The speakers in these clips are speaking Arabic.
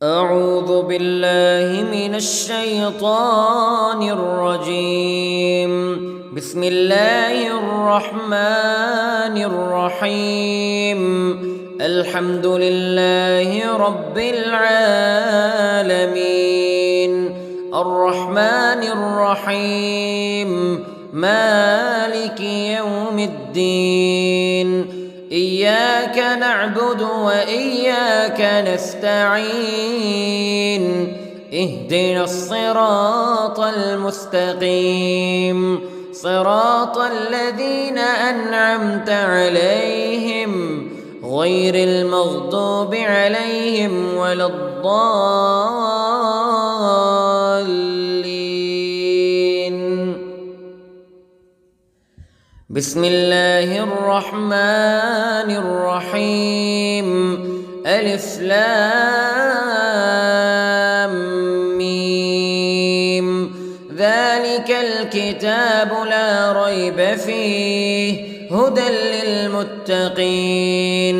أعوذ بالله من الشيطان الرجيم. بسم الله الرحمن الرحيم. الحمد لله رب العالمين الرحمن الرحيم مالك يوم الدين. إياك نعبد وإياك نستعين. اهدنا الصراط المستقيم صراط الذين أنعمت عليهم غير المغضوب عليهم ولا الضالين. بسم الله الرحمن الرحيم. ألف لام ميم. ذلك الكتاب لا ريب فيه هدى للمتقين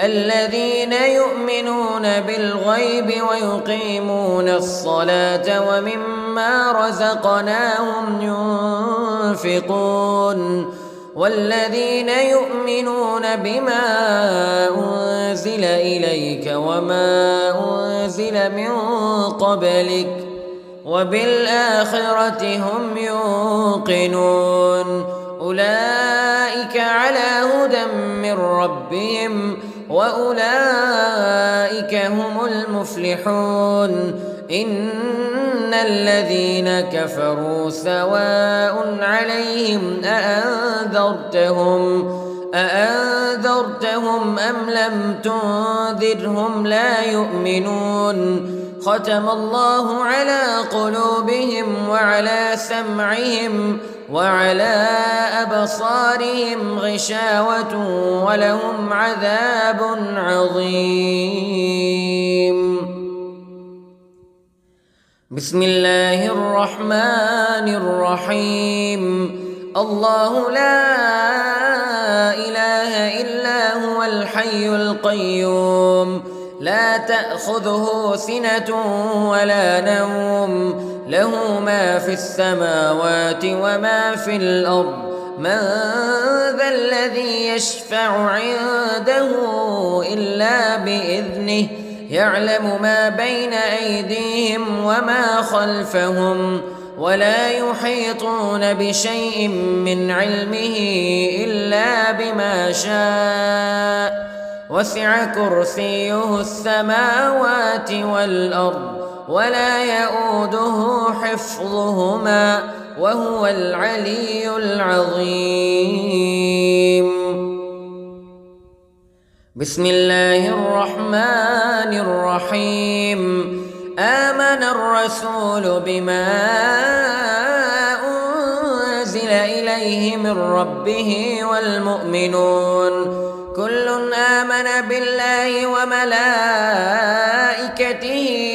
الذين يؤمنون بالغيب ويقيمون الصلاة ومما رزقناهم ينفقون والذين يؤمنون بما أنزل إليك وما أنزل من قبلك وبالآخرة هم يوقنون. أولئك على هدى من ربهم وأولئك هم المفلحون. إن الذين كفروا سواء عليهم أأنذرتهم أم لم تنذرهم لا يؤمنون. ختم الله على قلوبهم وعلى سمعهم وعلى أبصارهم غشاوة ولهم عذاب عظيم. بسم الله الرحمن الرحيم. الله لا إله إلا هو الحي القيوم لا تأخذه سنة ولا نوم له ما في السماوات وما في الأرض. من ذا الذي يشفع عنده إلا بإذنه يعلم ما بين أيديهم وما خلفهم ولا يحيطون بشيء من علمه إلا بما شاء. وسع كرسيه السماوات والأرض ولا يؤوده حفظهما وهو العلي العظيم. بسم الله الرحمن الرحيم. آمن الرسول بما أنزل إليه من ربه والمؤمنون كل آمن بالله وملائكته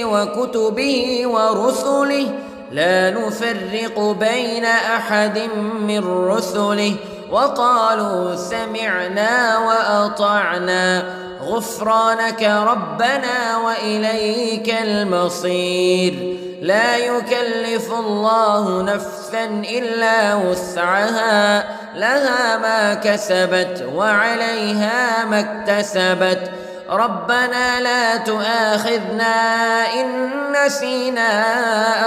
وكتبه ورسله لا نفرق بين أحد من رسله وقالوا سمعنا وأطعنا غفرانك ربنا وإليك المصير. لا يكلف الله نفسا إلا وسعها لها ما كسبت وعليها ما اكتسبت. ربنا لا تؤاخذنا إن نسينا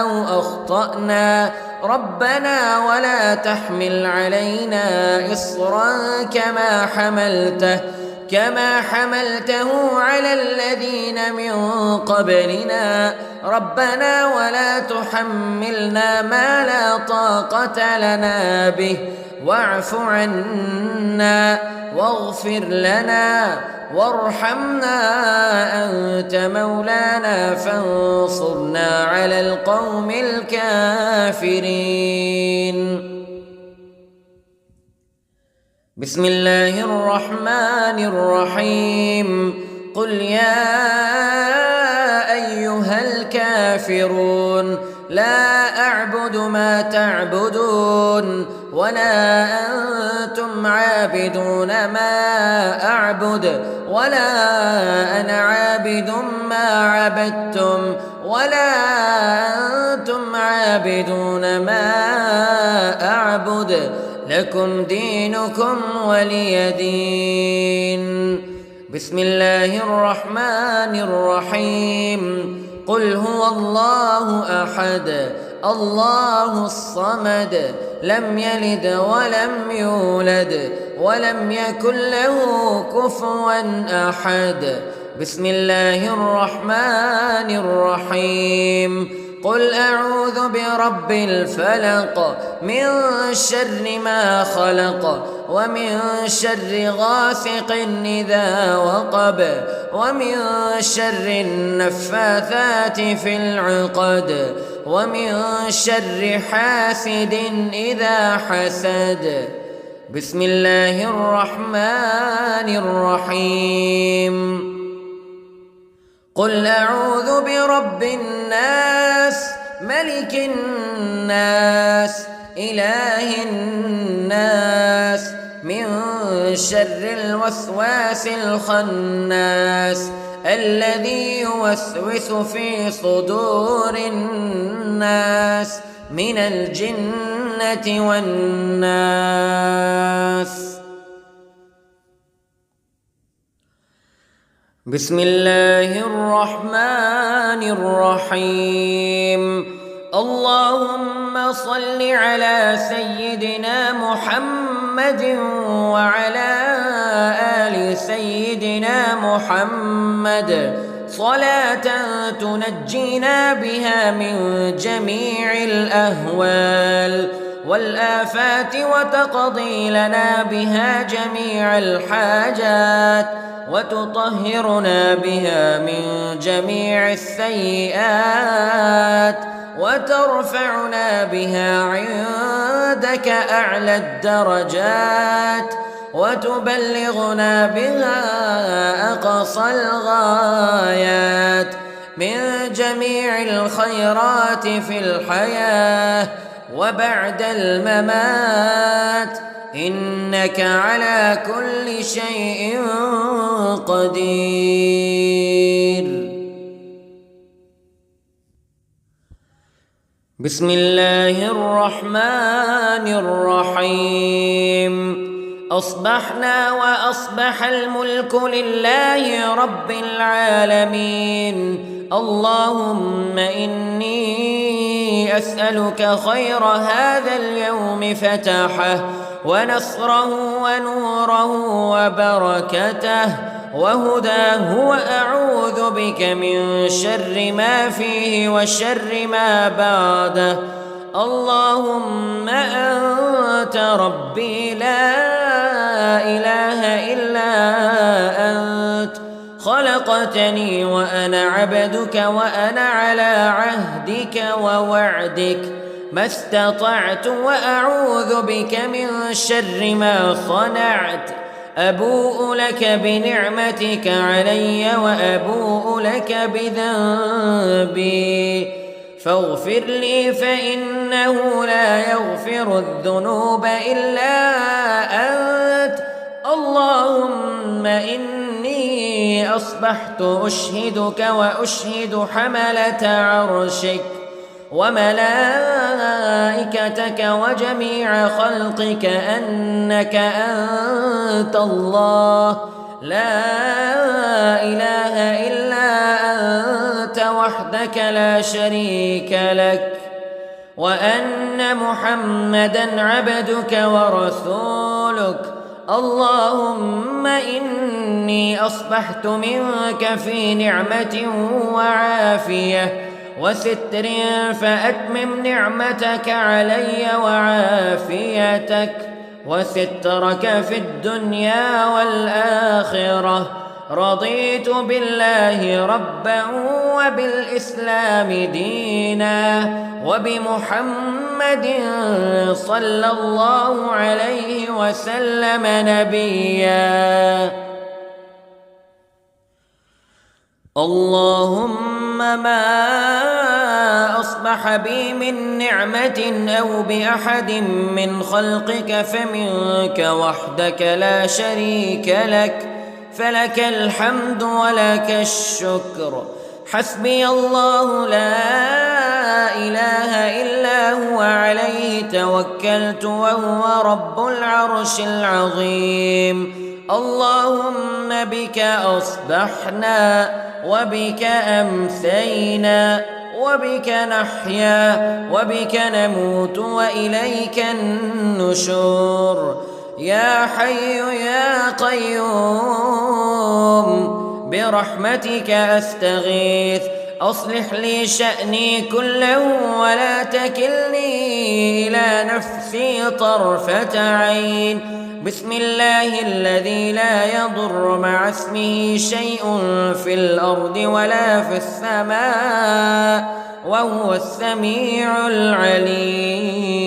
أو أخطأنا ربنا ولا تحمل علينا إصرا كما حملته على الذين من قبلنا ربنا ولا تحملنا ما لا طاقة لنا به واعف عنا واغفر لنا وارحمنا أنت مولانا فانصرنا على القوم الكافرين. بسم الله الرحمن الرحيم. قل يا أيها الكافرون لا أعبد ما تعبدون ولا أنتم عابدون ما أعبد ولا أنا عابد ما عبدتم ولا أنتم عابدون ما أعبد لكم دينكم ولي دين. بسم الله الرحمن الرحيم. قل هو الله أحد الله الصمد لم يلد ولم يولد ولم يكن له كفوا أحد. بسم الله الرحمن الرحيم. قل أعوذ برب الفلق من شر ما خلق ومن شر غاسق إذا وقب ومن شر النفاثات في العقد ومن شر حاسد إذا حسد. بسم الله الرحمن الرحيم. قل أعوذ برب الناس ملك الناس إله الناس من شر الوسواس الخناس الذي يوسوس في صدور الناس من الجنة والناس. بسم الله الرحمن الرحيم. اللهم صل على سيدنا محمد وعلى آل سيدنا محمد صلاة تنجينا بها من جميع الأهوال والآفات وتقضي لنا بها جميع الحاجات وتطهرنا بها من جميع السيئات وترفعنا بها عندك أعلى الدرجات وتبلغنا بها أقصى الغايات من جميع الخيرات في الحياة وبعد الممات إنك على كل شيء قدير. بسم الله الرحمن الرحيم. أصبحنا وأصبح الملك لله رب العالمين. اللهم إني أسألك خير هذا اليوم فتحه ونصره ونوره وبركته وهداه وأعوذ بك من شر ما فيه وشر ما بعده. اللهم أنت ربي لا إله إلا أنت خلقتني وأنا عبدك وأنا على عهدك ووعدك ما استطعت وأعوذ بك من شر ما صنعت. أبوء لك بنعمتك علي وأبوء لك بذنبي فاغفر لي فإنه لا يغفر الذنوب إلا أنت. اللهم إني أصبحت أشهدك وأشهد حملة عرشك وملائكتك وجميع خلقك أنك أنت الله لا إله إلا أنت وحدك لا شريك لك وأن محمدًا عبدك ورسولك. اللهم إني أصبحت منك في نعمة وعافية وستر فأتمم نعمتك علي وعافيتك وسترك في الدنيا والآخرة. رضيت بالله ربا وبالإسلام دينا وبمحمد صلى الله عليه وسلم نبيا. اللهم ما أصبح بي من نعمة أو بأحد من خلقك فمنك وحدك لا شريك لك فلك الحمد ولك الشكر. حسبي الله لا إله إلا هو عليه توكلت وهو رب العرش العظيم. اللهم بك أصبحنا وبك أمسينا وبك نحيا وبك نموت وإليك النشور. يا حي يا قيوم برحمتك أستغيث، أصلح لي شأني كله ولا تكلني إلى نفسي طرفة عين. بسم الله الذي لا يضر مع اسمه شيء في الأرض ولا في السماء وهو السميع العليم.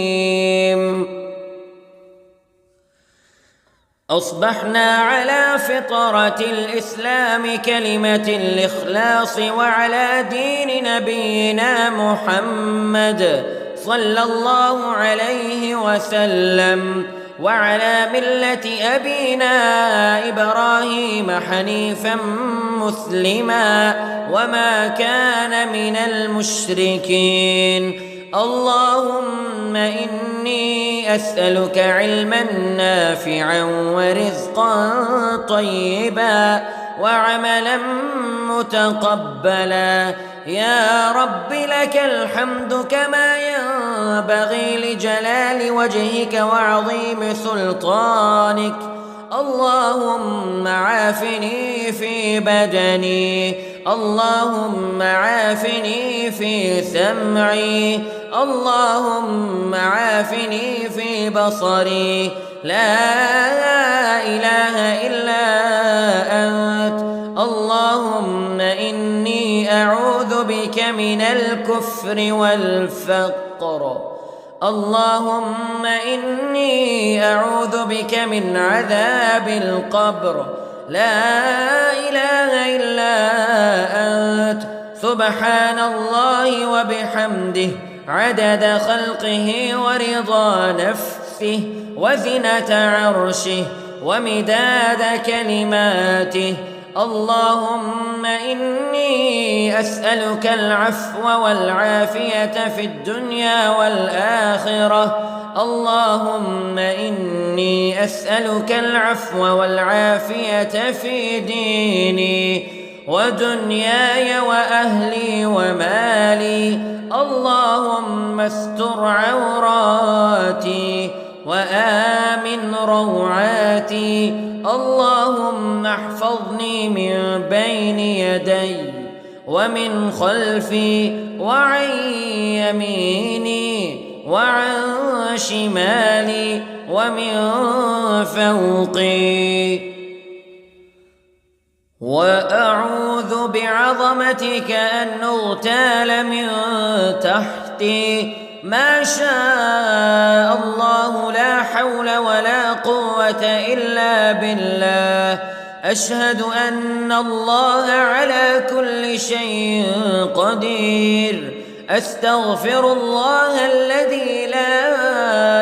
أصبحنا على فطرة الإسلام كلمة الإخلاص وعلى دين نبينا محمد صلى الله عليه وسلم وعلى ملة أبينا إبراهيم حنيفا مسلما وما كان من المشركين. اللهم إني أسألك علما نافعا ورزقا طيبا وعملا متقبلا. يا رب لك الحمد كما ينبغي لجلال وجهك وعظيم سلطانك. اللهم عافني في بدني، اللهم عافني في سمعي، اللهم عافني في بصري. لا إله إلا أنت. اللهم إني أعوذ بك من الكفر والفقر. اللهم إني أعوذ بك من عذاب القبر. لا إله إلا أنت. سبحان الله وبحمده عدد خلقه ورضا نفسه وزنة عرشه ومداد كلماته. اللهم إني أسألك العفو والعافية في الدنيا والآخرة. اللهم إني أسألك العفو والعافية في ديني ودنياي وأهلي ومالي. اللهم استر عوراتي وآمن روعاتي. اللهم احفظني من بين يدي ومن خلفي وعن يميني وعن شمالي ومن فوقي. وأعوذ بعظمتك أن أغتال من تحتي. ما شاء الله لا حول ولا قوة إلا بالله. أشهد أن الله على كل شيء قدير. أستغفر الله الذي لا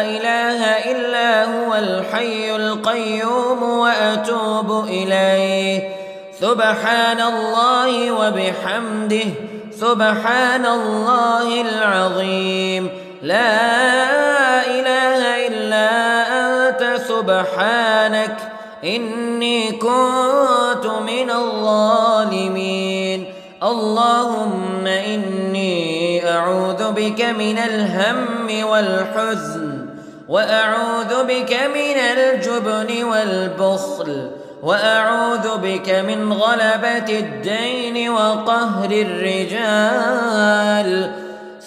إله إلا هو الحي القيوم وأتوب إليه. سبحان الله وبحمده سبحان الله العظيم. لا إله إلا أنت سبحانك إني كنت من الظالمين. اللهم إني أعوذ بك من الهم والحزن وأعوذ بك من الجبن والبخل وأعوذ بك من غلبة الدين وقهر الرجال.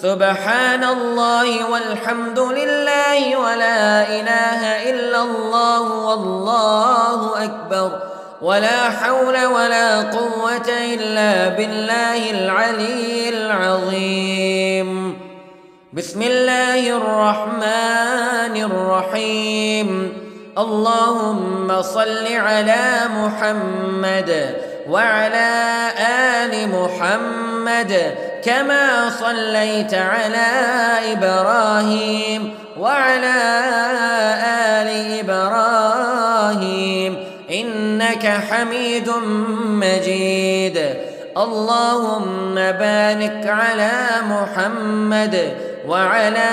سبحان الله والحمد لله ولا إله إلا الله والله أكبر ولا حول ولا قوة إلا بالله العلي العظيم. بسم الله الرحمن الرحيم. اللهم صل على محمد وعلى آل محمد كما صليت على إبراهيم وعلى آل إبراهيم إنك حميد مجيد. اللهم بارك على محمد وعلى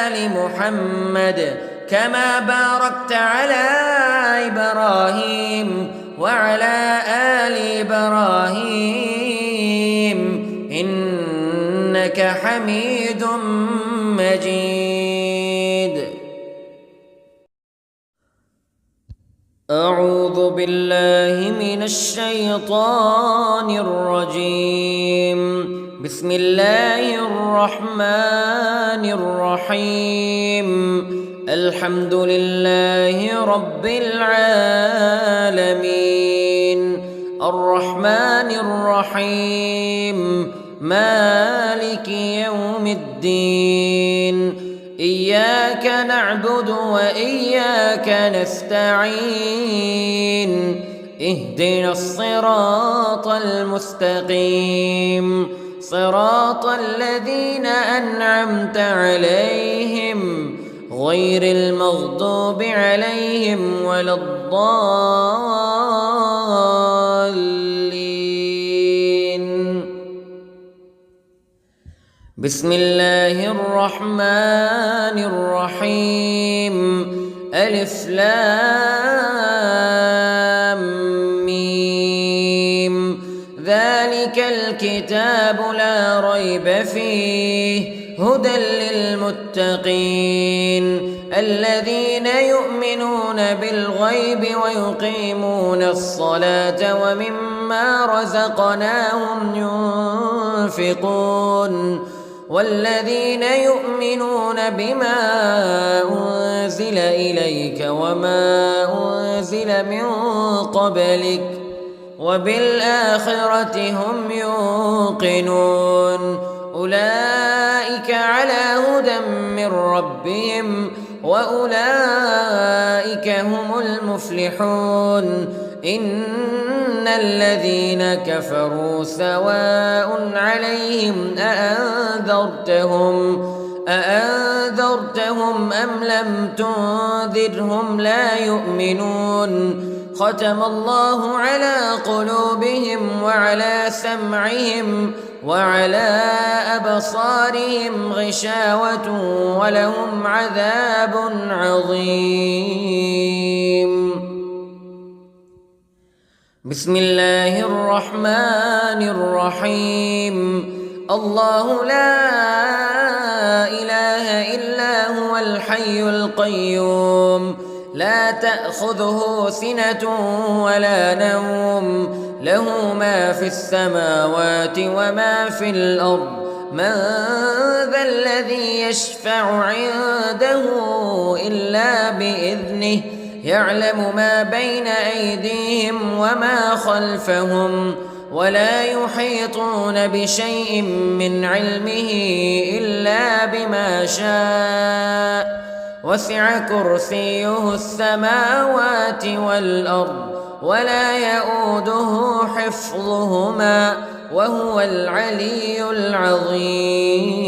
آل محمد كما باركت على إبراهيم وعلى آل إبراهيم إنك حميد مجيد. أعوذ بالله من الشيطان الرجيم. بسم الله الرحمن الرحيم. الحمد لله رب العالمين الرحمن الرحيم مالك يوم الدين. إياك نعبد وإياك نستعين. اهدنا الصراط المستقيم صراط الذين أنعمت عليهم غير المغضوب عليهم ولا الضالين. بسم الله الرحمن الرحيم. ألف لام ميم. ذلك الكتاب لا ريب فيه هدى للمتقين الذين يؤمنون بالغيب ويقيمون الصلاة ومما رزقناهم ينفقون والذين يؤمنون بما أنزل إليك وما أنزل من قبلك وبالآخرة هم يوقنون. أولئك على هدى من ربهم وأولئك هم المفلحون. إن الذين كفروا سواء عليهم أأنذرتهم أم لم تنذرهم لا يؤمنون. ختم الله على قلوبهم وعلى سمعهم وعلى أبصارهم غشاوة ولهم عذاب عظيم. بسم الله الرحمن الرحيم. الله لا إله إلا هو الحي القيوم لا تأخذه سنة ولا نوم له ما في السماوات وما في الأرض. من ذا الذي يشفع عنده إلا بإذنه يعلم ما بين أيديهم وما خلفهم ولا يحيطون بشيء من علمه إلا بما شاء. وسع كرسيه السماوات والأرض ولا يؤوده حفظهما وهو العلي العظيم.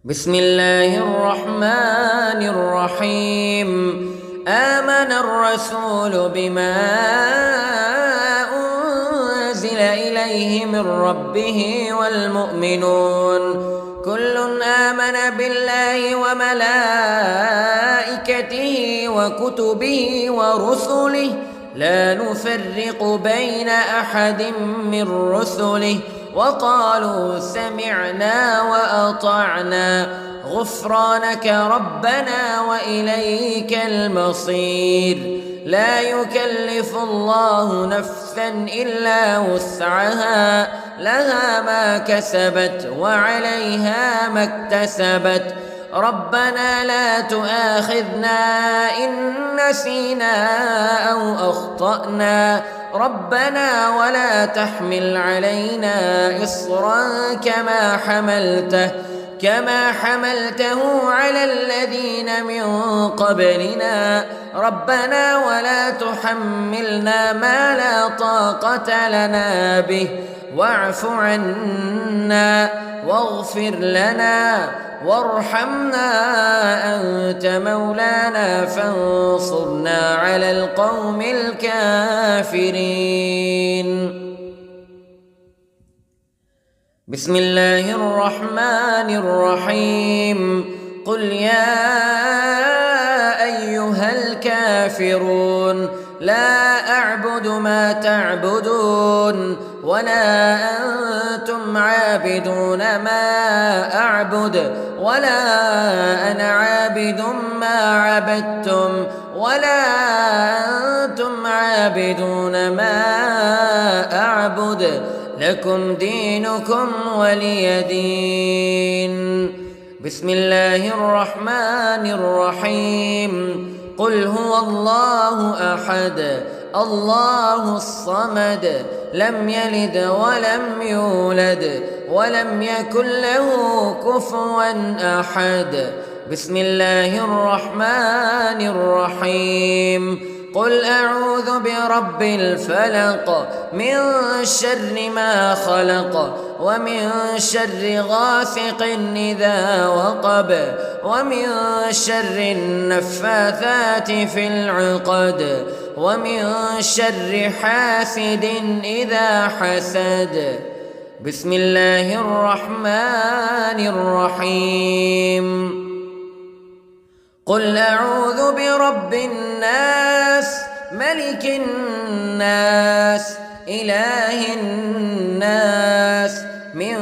بسم الله الرحمن الرحيم. آمن الرسول بما أنزل إليه من ربه والمؤمنون كل آمن بالله وملائكته وكتبه ورسله لا نفرق بين أحد من رسله وقالوا سمعنا وأطعنا غفرانك ربنا وإليك المصير. لا يكلف الله نفسا إلا وسعها لها ما كسبت وعليها ما اكتسبت. ربنا لا تؤاخذنا إن نسينا أو أخطأنا ربنا ولا تحمل علينا إصرا كما حملته على الذين من قبلنا ربنا ولا تحملنا ما لا طاقة لنا به واعف عنا واغفر لنا وارحمنا أنت مولانا فانصرنا على القوم الكافرين. بسم الله الرحمن الرحيم. قل يا أيها الكافرون لا أعبد ما تعبدون ولا أنتم عابدون ما أعبد ولا أنا عابد ما عبدتم ولا أنتم عابدون ما أعبد لكم دينكم ولي دين. بسم الله الرحمن الرحيم. قل هو الله أحد الله الصمد لم يلد ولم يولد ولم يكن له كفوا أحد. بسم الله الرحمن الرحيم. قل أعوذ برب الفلق من شر ما خلق ومن شر غاسق إذا وقب ومن شر النفاثات في العقد ومن شر حاسد إذا حسد. بسم الله الرحمن الرحيم. قل أعوذ برب الناس ملك الناس إله الناس من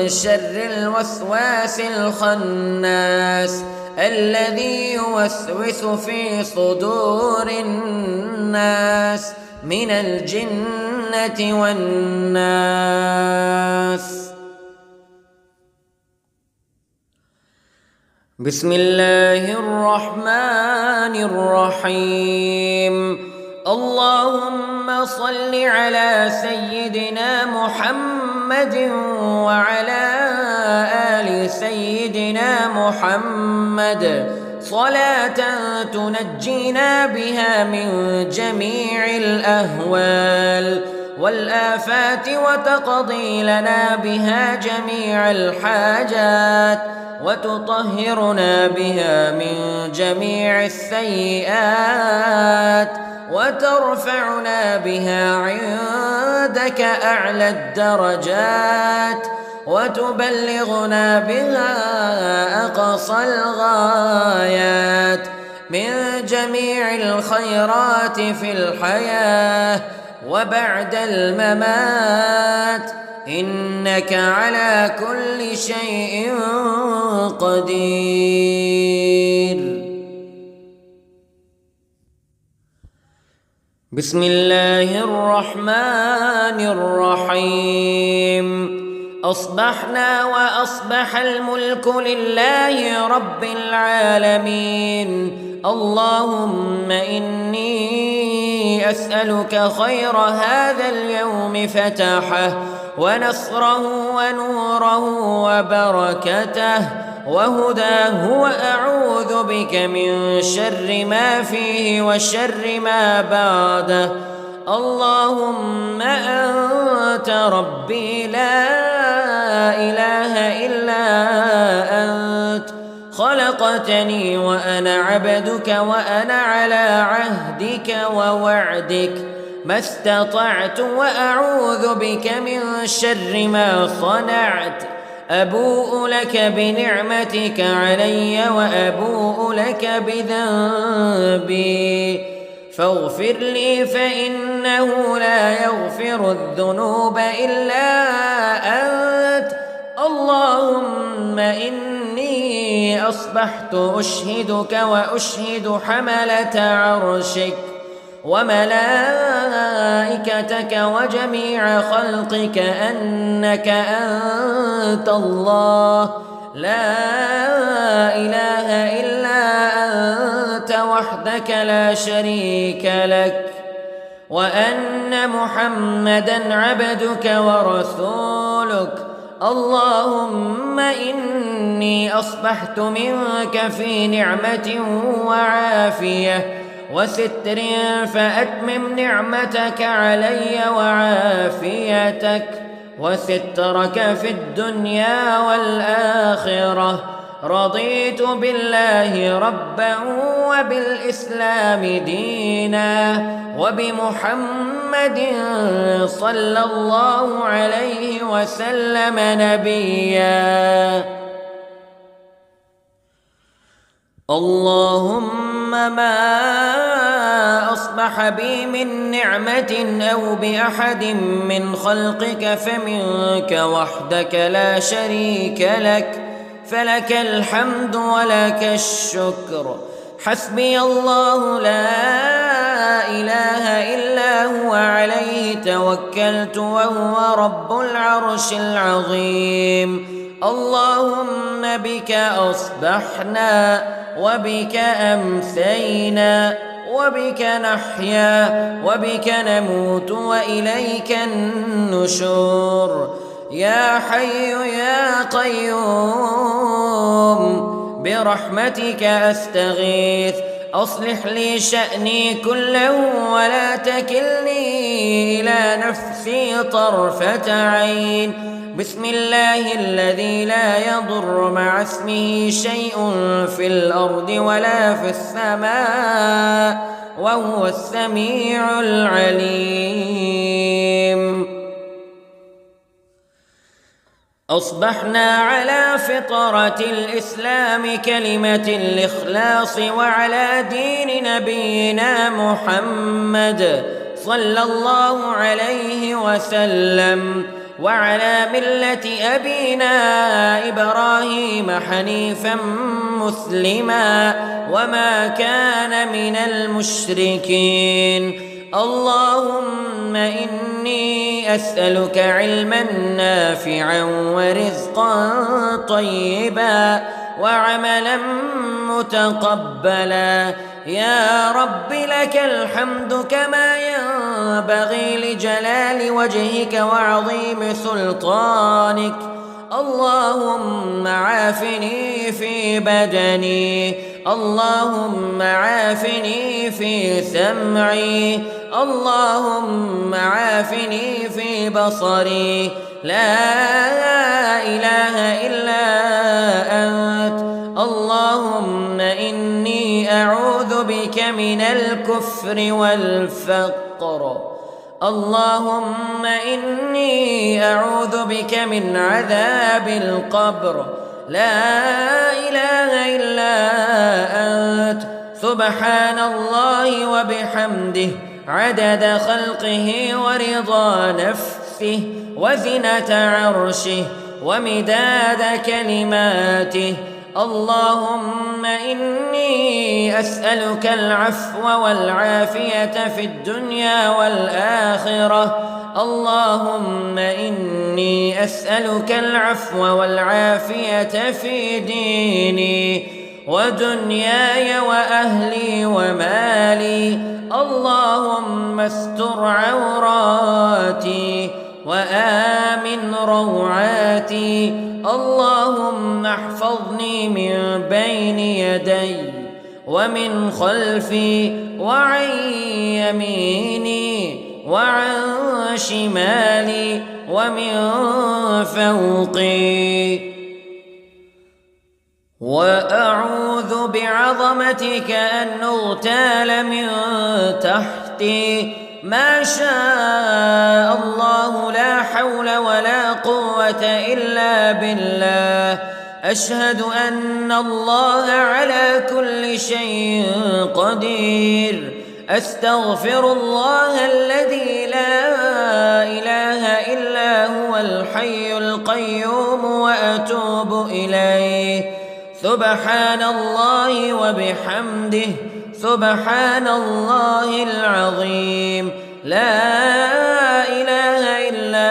شر الوسواس الخناس الذي يوسوس في صدور الناس من الجنة والناس. بسم الله الرحمن الرحيم. اللهم صل على سيدنا محمد وعلى آل سيدنا محمد صلاة تنجينا بها من جميع الأهوال والآفات وتقضي لنا بها جميع الحاجات وتطهرنا بها من جميع السيئات وترفعنا بها عندك أعلى الدرجات وتبلغنا بها أقصى الغايات من جميع الخيرات في الحياة وبعد الممات إنك على كل شيء قدير. بسم الله الرحمن الرحيم. أصبحنا وأصبح الملك لله رب العالمين. اللهم إني أسألك خير هذا اليوم فتحه ونصره ونوره وبركته وهداه وأعوذ بك من شر ما فيه وشر ما بعده. اللهم أنت ربي لا إله إلا أنت خلقتني وأنا عبدك وأنا على عهدك ووعدك ما استطعت وأعوذ بك من شر ما صنعت. أبوء لك بنعمتك علي وأبوء لك بذنبي فاغفر لي فإنه لا يغفر الذنوب إلا أنت. اللهم إني أصبحت أشهدك وأشهد حملة عرشك وملائكتك وجميع خلقك أنك أنت الله لا إله إلا أنت وحدك لا شريك لك وأن محمدًا عبدك ورسولك. اللهم إني أصبحت منك في نعمة وعافية وستر فأتمم نعمتك علي وعافيتك وسترك في الدنيا والآخرة. رضيت بالله ربا وبالإسلام دينا وبمحمد صلى الله عليه وسلم نبيا. اللهم ما أصبح بي من نعمة أو بأحد من خلقك فمنك وحدك لا شريك لك، فلك الحمد ولك الشكر. حسبي الله لا إله إلا هو عليه توكلت وهو رب العرش العظيم. اللهم بك أصبحنا وبك أمسينا وبك نحيا وبك نموت وإليك النشور. يا حي يا قيوم برحمتك أستغيث، أصلح لي شأني كله ولا تكلني إلى نفسي طرفة عين. بسم الله الذي لا يضر مع اسمه شيء في الأرض ولا في السماء وهو السميع العليم. أصبحنا على فطرة الإسلام كلمة الإخلاص وعلى دين نبينا محمد صلى الله عليه وسلم وعلى ملة أبينا إبراهيم حنيفا مسلما وما كان من المشركين. اللهم إني أسألك علما نافعا ورزقا طيبا وعملا متقبلا. يا رب لك الحمد كما ينبغي لجلال وجهك وعظيم سلطانك. اللهم عافني في بدني، اللهم عافني في سمعي، اللهم عافني في بصري. لا إله إلا أنت. اللهم إني أعوذ بك من الكفر والفقر. اللهم إني أعوذ بك من عذاب القبر. لا إله إلا أنت. سبحان الله وبحمده عدد خلقه ورضا نفسه وزنة عرشه ومداد كلماته. اللهم إني أسألك العفو والعافية في الدنيا والآخرة. اللهم إني أسألك العفو والعافية في ديني ودنياي وأهلي ومالي. اللهم استر عوراتي وآمن روعاتي. اللهم احفظني من بين يدي ومن خلفي وعن يميني وعن شمالي ومن فوقي. وأعوذ بعظمتك أن أغتال من تحتي. ما شاء الله لا حول ولا قوة إلا بالله. أشهد أن الله على كل شيء قدير. أستغفر الله الذي لا إله إلا هو الحي القيوم وأتوب إليه. سبحان الله وبحمده سبحان الله العظيم. لا إله إلا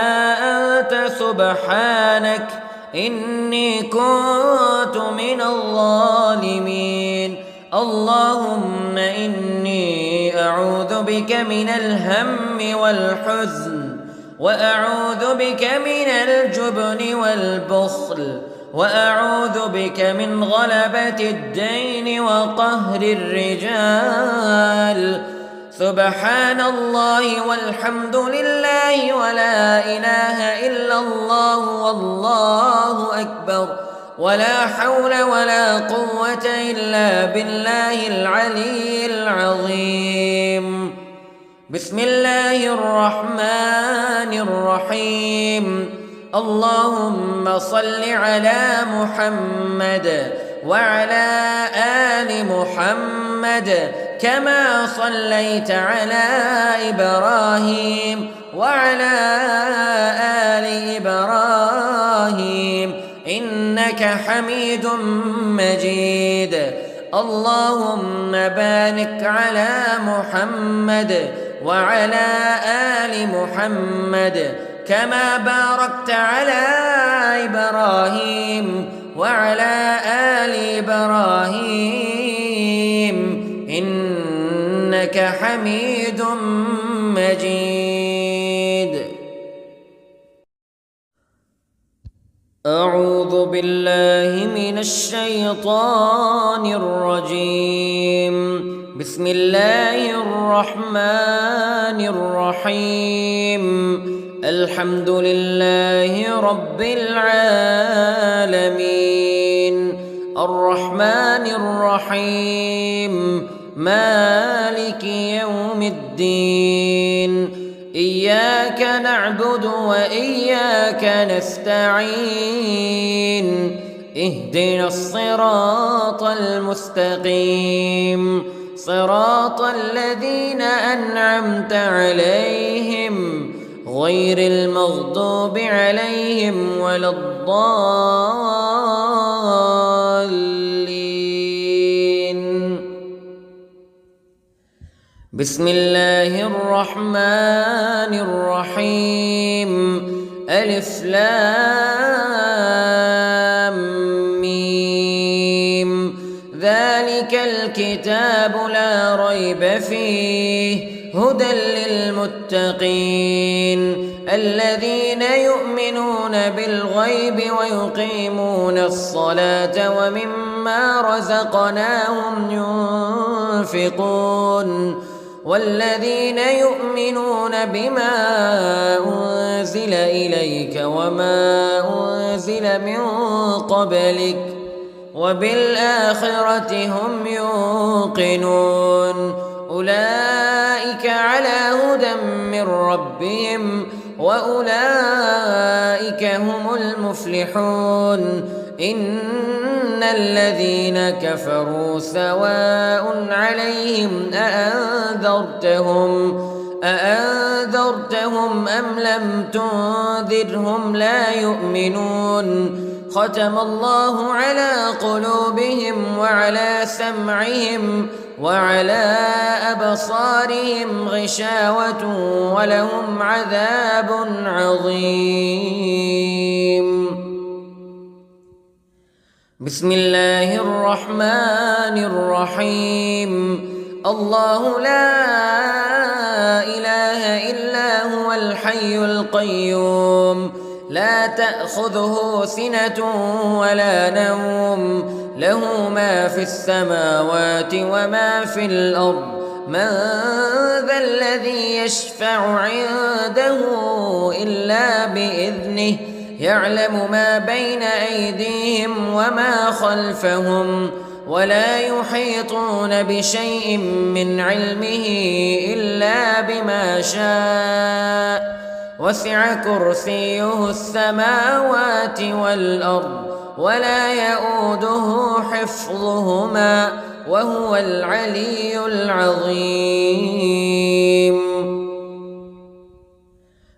أنت سبحانك إني كنت من الظالمين. اللهم إني أعوذ بك من الهم والحزن وأعوذ بك من الجبن والبخل وأعوذ بك من غلبة الدين وقهر الرجال. سبحان الله والحمد لله ولا إله إلا إلا الله والله أكبر ولا حول ولا قوة إلا بالله العلي العظيم. بسم الله الرحمن الرحيم. اللهم صل على محمد وعلى آل محمد كما صليت على إبراهيم وعلى آل إبراهيم إنك حميد مجيد. اللهم بارك على محمد وعلى آل محمد كما باركت على إبراهيم وعلى آل إبراهيم إنك حميد مجيد. أعوذ بالله من الشيطان الرجيم. بسم الله الرحمن الرحيم. الحمد لله رب العالمين الرحمن الرحيم مالك يوم الدين. إياك نعبد وإياك نستعين. اهدنا الصراط المستقيم صراط الذين أنعمت عليهم غير المغضوب عليهم ولا الضالين. بسم الله الرحمن الرحيم. ألف لام ميم. ذلك الكتاب لا ريب فيه هدى للمتقين الذين يؤمنون بالغيب ويقيمون الصلاة ومما رزقناهم ينفقون والذين يؤمنون بما أنزل إليك وما أنزل من قبلك وبالآخرة هم يوقنون. أولئك على هدى من ربهم وأولئك هم المفلحون. إن الذين كفروا سواء عليهم أأنذرتهم أم لم تنذرهم لا يؤمنون. ختم الله على قلوبهم وعلى سمعهم وعلى أبصارهم غشاوة ولهم عذاب عظيم. بسم الله الرحمن الرحيم. الله لا إله إلا هو الحي القيوم لا تأخذه سنة ولا نوم له ما في السماوات وما في الأرض. من ذا الذي يشفع عنده إلا بإذنه يعلم ما بين أيديهم وما خلفهم ولا يحيطون بشيء من علمه إلا بما شاء. وسع كرسيه السماوات والأرض ولا يؤوده حفظهما وهو العلي العظيم.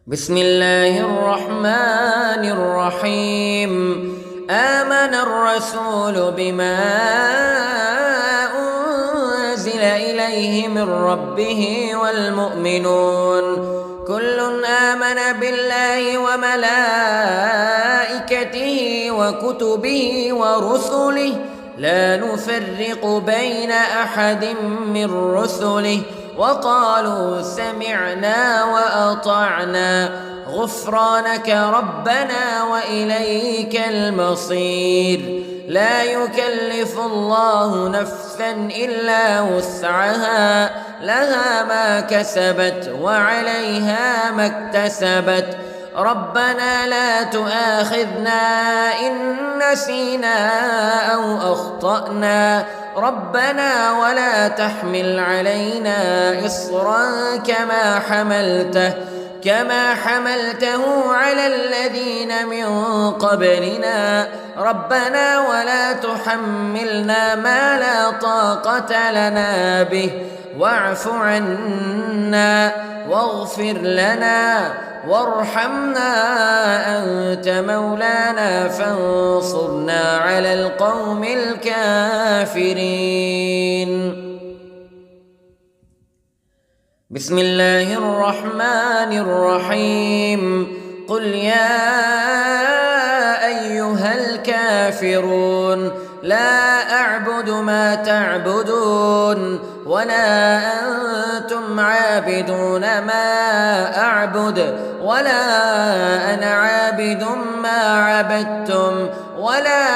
بسم الله الرحمن الرحيم. آمن الرسول بما أنزل إليه من ربه والمؤمنون كل آمن بالله وملائكته وكتبه ورسله لا نفرق بين أحد من رسله وقالوا سمعنا وأطعنا غفرانك ربنا وإليك المصير. لا يكلف الله نفسا إلا وسعها لها ما كسبت وعليها ما اكتسبت ربنا لا تؤاخذنا إن نسينا أو أخطأنا ربنا ولا تحمل علينا إصرا كما حملته على الذين من قبلنا ربنا ولا تحملنا ما لا طاقة لنا به واعف عنا واغفر لنا وارحمنا أنت مولانا فانصرنا على القوم الكافرين. بسم الله الرحمن الرحيم. قل يا أيها الكافرون لا أعبد ما تعبدون ولا أنتم عابدون ما أعبد ولا أنا عابد ما عبدتم ولا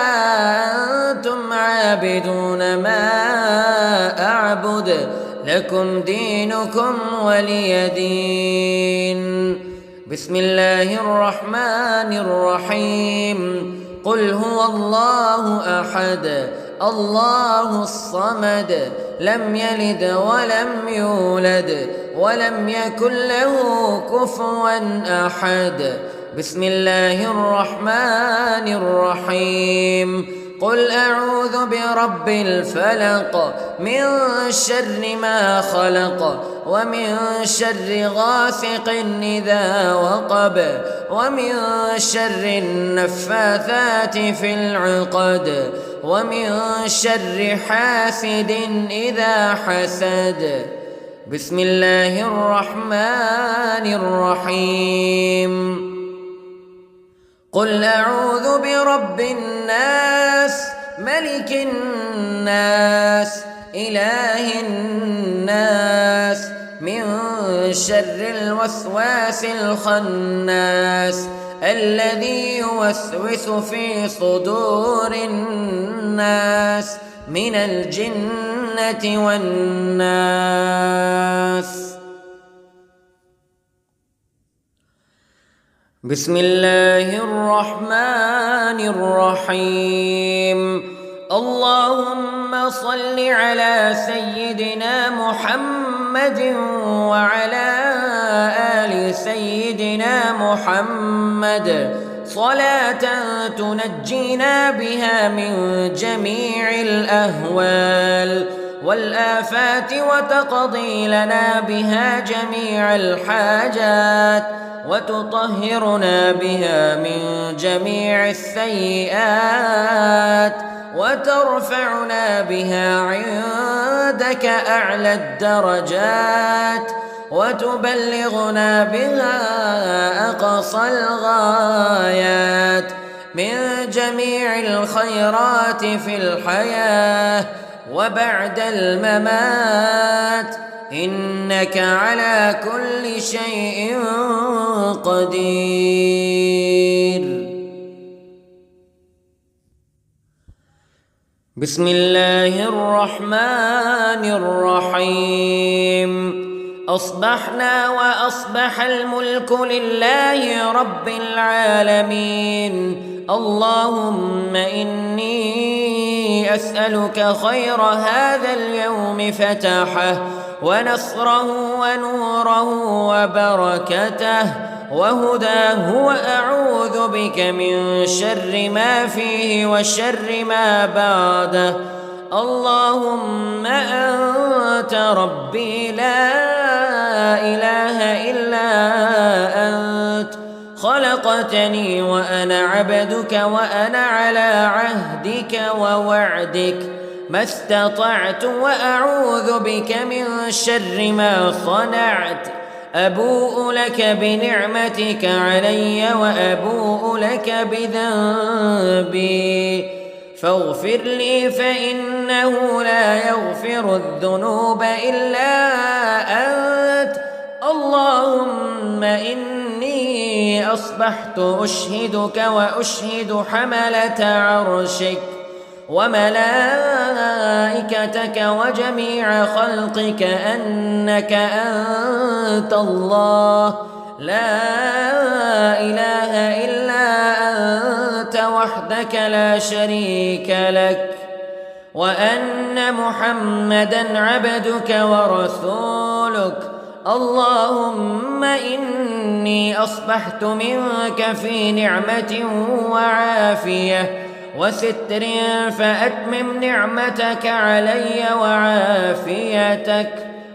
أنتم عابدون ما أعبد لكم دينكم ولي دين. بسم الله الرحمن الرحيم. قل هو الله أحد الله الصمد لم يلد ولم يولد ولم يكن له كفوا أحد. بسم الله الرحمن الرحيم. قل أعوذ برب الفلق من شر ما خلق ومن شر غاسق إذا وقب ومن شر النفاثات في العقد ومن شر حاسد إذا حسد. بسم الله الرحمن الرحيم. قل أعوذ برب الناس ملك الناس إله الناس من شر الوسواس الخناس الذي يوسوس في صدور الناس من الجنة والناس. بسم الله الرحمن الرحيم. اللهم صل على سيدنا محمد وعلى آل سيدنا محمد صلاة تنجينا بها من جميع الأهوال والآفات وتقضي لنا بها جميع الحاجات وتطهرنا بها من جميع السيئات وترفعنا بها عندك أعلى الدرجات وتبلغنا بها أقصى الغايات من جميع الخيرات في الحياة وبعد الممات إنك على كل شيء قدير. بسم الله الرحمن الرحيم. أصبحنا وأصبح الملك لله رب العالمين. اللهم إني أسألك خير هذا اليوم فتحه ونصره ونوره وبركته وهداه وأعوذ بك من شر ما فيه وشر ما بعده. اللهم أنت ربي لا إله إلا أنت خلقتني وأنا عبدك وأنا على عهدك ووعدك ما استطعت وأعوذ بك من شر ما صنعت. أبوء لك بنعمتك علي وأبوء لك بذنبي فاغفر لي فإنه لا يغفر الذنوب إلا أنت. اللهم إني أصبحت أشهدك وأشهد حملة عرشك وملائكتك وجميع خلقك أنك أنت الله لا وحدك لا شريك لك، وأن محمدًا عبدك ورسولك. اللهم إني أصبحت منك في نعمة وعافية وستر، فأتمم نعمتك علي وعافيتك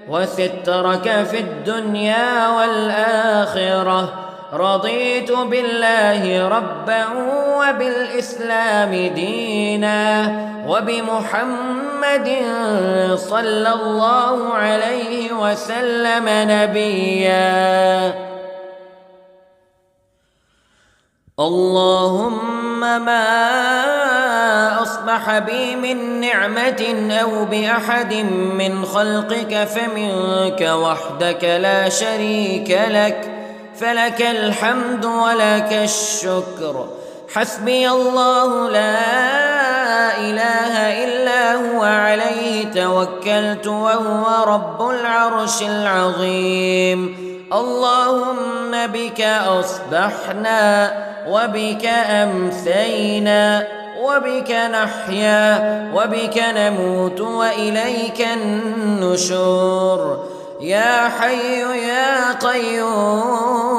وسترك في الدنيا والآخرة. رضيت بالله ربًا وبالإسلام دينًا وبمحمد صلى الله عليه وسلم نبيًا. اللهم ما أصبح بي من نعمة أو بأحد من خلقك فمنك وحدك لا شريك لك، فلك الحمد ولك الشكر. حسبي الله لا إله إلا هو، عليه توكلت وهو رب العرش العظيم. اللهم بك أصبحنا وبك أمسينا وبك نحيا وبك نموت وإليك النشور. يا حي يا قيوم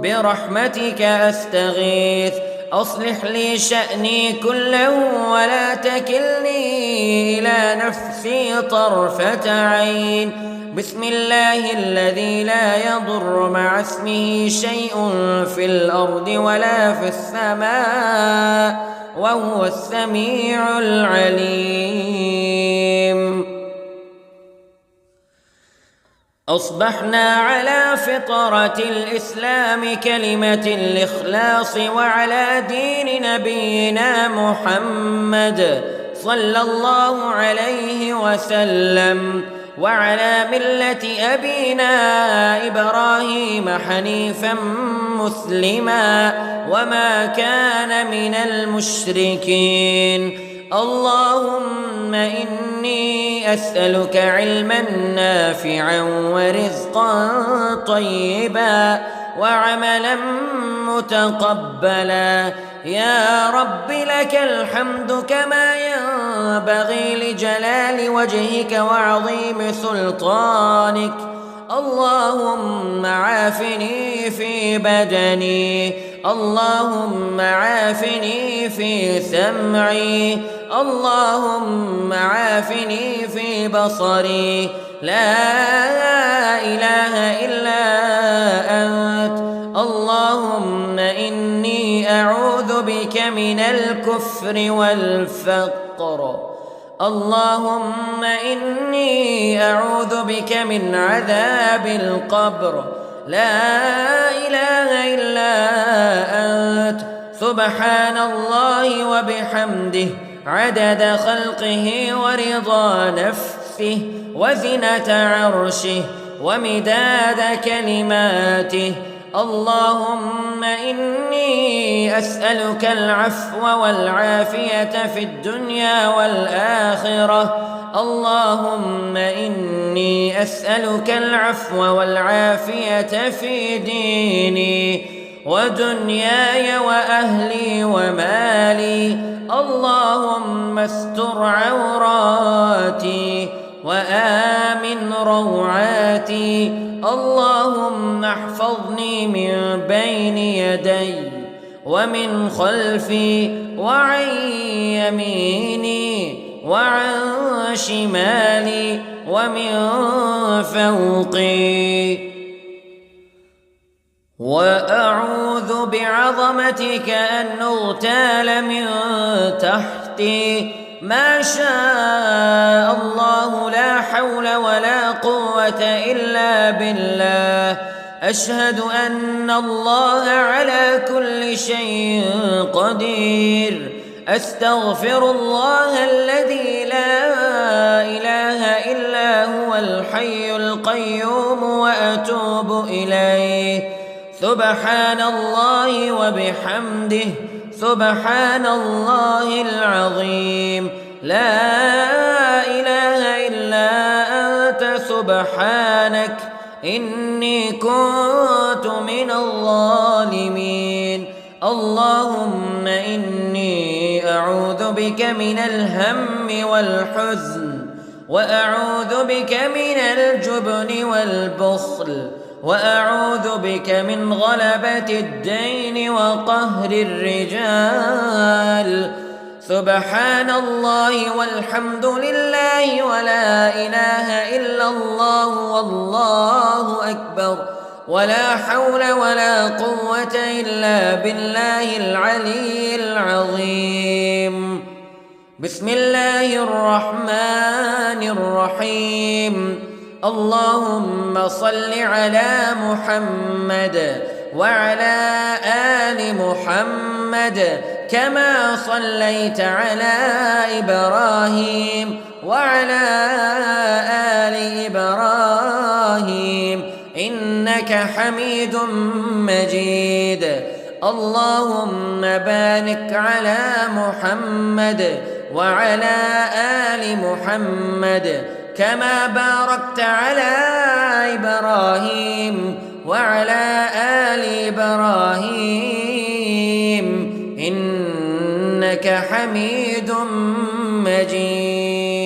برحمتك أستغيث، أصلح لي شأني كله ولا تكلني إلى نفسي طرفة عين. بسم الله الذي لا يضر مع اسمه شيء في الأرض ولا في السماء وهو السميع العليم. أصبحنا على فطرة الإسلام كلمة الإخلاص، وعلى دين نبينا محمد صلى الله عليه وسلم، وعلى ملة أبينا إبراهيم حنيفا مسلما وما كان من المشركين. اللهم إني أسألك علما نافعا ورزقا طيبا وعملا متقبلا. يا رب لك الحمد كما ينبغي لجلال وجهك وعظيم سلطانك. اللهم عافني في بدني، اللهم عافني في سمعي، اللهم عافني في بصري. لا إله إلا أنت. اللهم إني أعوذ بك من الكفر والفقر. اللهم إني أعوذ بك من عذاب القبر. لا إله إلا أنت. سبحان الله وبحمده عدد خلقه ورضا نفسه وزنة عرشه ومداد كلماته. اللهم إني أسألك العفو والعافية في الدنيا والآخرة. اللهم إني أسألك العفو والعافية في ديني ودنياي وأهلي ومالي. اللهم استر عوراتي وآمن روعاتي. اللهم احفظني من بين يدي ومن خلفي وعن يميني وعن شمالي ومن فوقي. وأعوذ بعظمتك أن أغتال من تحتي. ما شاء الله لا حول ولا قوة إلا بالله. أشهد أن الله على كل شيء قدير. أستغفر الله الذي لا إله إلا هو الحي القيوم وأتوب إليه. سبحان الله وبحمده سبحان الله العظيم. لا إله إلا أنت سبحانك إني كنت من الظالمين. اللهم إني أعوذ بك من الهم والحزن، وأعوذ بك من الجبن والبخل، وأعوذ بك من غلبة الدين وقهر الرجال. سبحان الله والحمد لله ولا إله إلا الله والله أكبر، ولا حول ولا قوة إلا بالله العلي العظيم. بسم الله الرحمن الرحيم. اللهم صل على محمد وعلى آل محمد كما صليت على إبراهيم وعلى آل إبراهيم إنك حميد مجيد. اللهم بارك على محمد وعلى آل محمد كما باركت على إبراهيم وعلى آل إبراهيم إنك حميد مجيد.